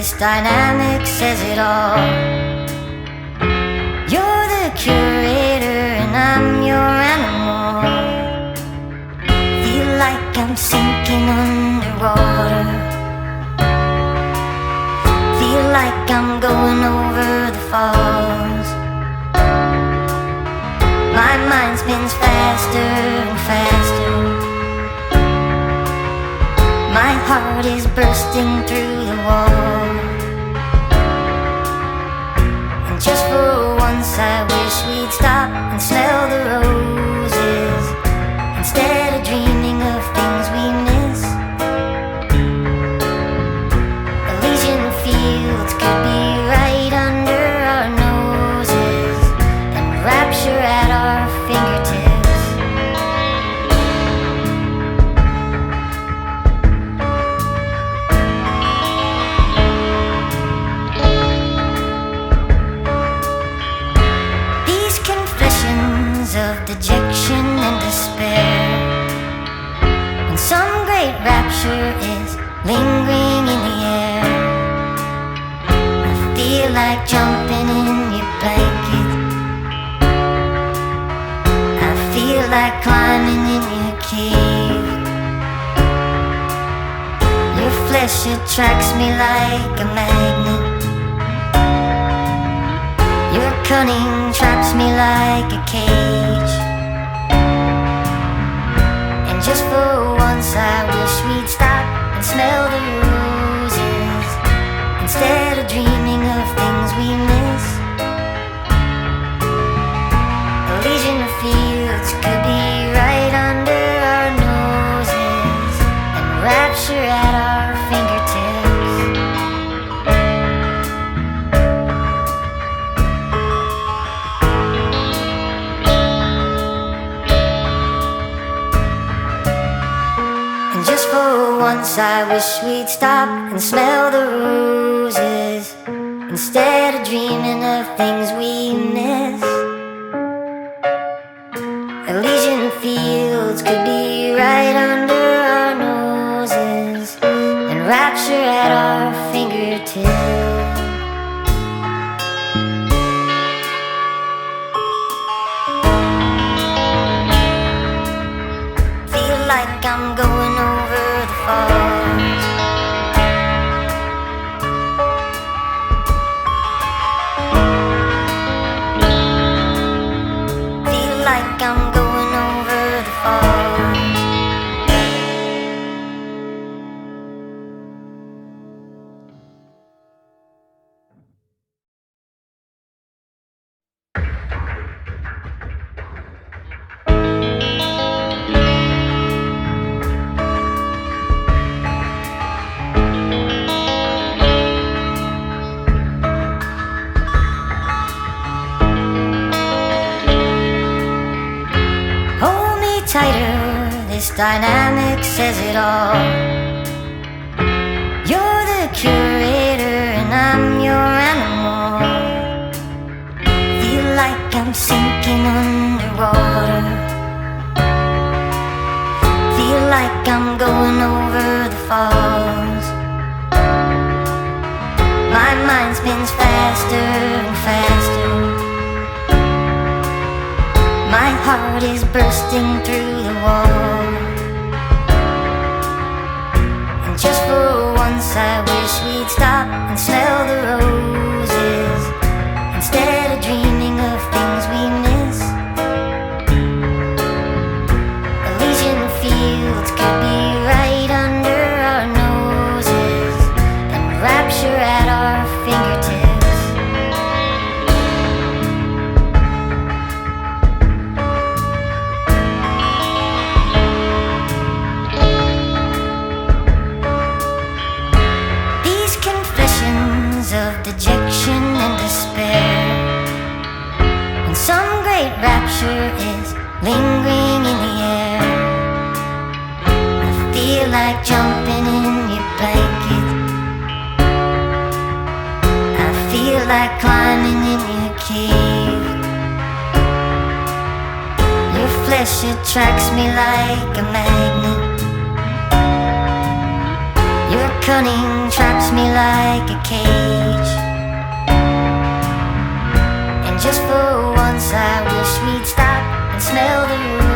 this dynamic says it all. You're the curator and I'm your animal. Feel like I'm sinking underwater. Feel like I'm going over the falls. My mind spins faster and faster. My heart is bursting through the wall. And just for once I wish we'd stop and smell the roses instead of dreaming of things we miss. Elysian fields could be right under our noses and rapture at our fingertips. Of dejection and despair, when some great rapture is lingering in the air, I feel like jumping in your blanket. I feel like climbing in your cave. Your flesh attracts me like a magnet. Your cunning traps me like a cage. And just for once I wish we'd stop and smell the roses instead of dreaming of things we miss. Elysian fields could be right under our noses and rapture at our fingertips. Just for once I wish we'd stop and smell the roses instead of dreaming of things we miss. Elysian fields could be right under our noses and rapture at our fingertips. Like I'm going over the falls. Feel like I'm going over the falls. Tighter, this dynamic says it all. You're the curator and I'm your animal. Feel like I'm sinking underwater. Feel like I'm going over the falls. My mind spins faster and faster. My heart is bursting through the wall. And just for once I wish we'd stop and smell the roses instead of dreaming of things we miss. Elysian fields could be right under our noses and rapture at our fingertips. Of dejection and despair, when some great rapture is lingering in the air, I feel like jumping in your blanket. I feel like climbing in your cave. Your flesh attracts me like a magnet. Your cunning traps me like a cage. And just for once I wish we'd stop and smell the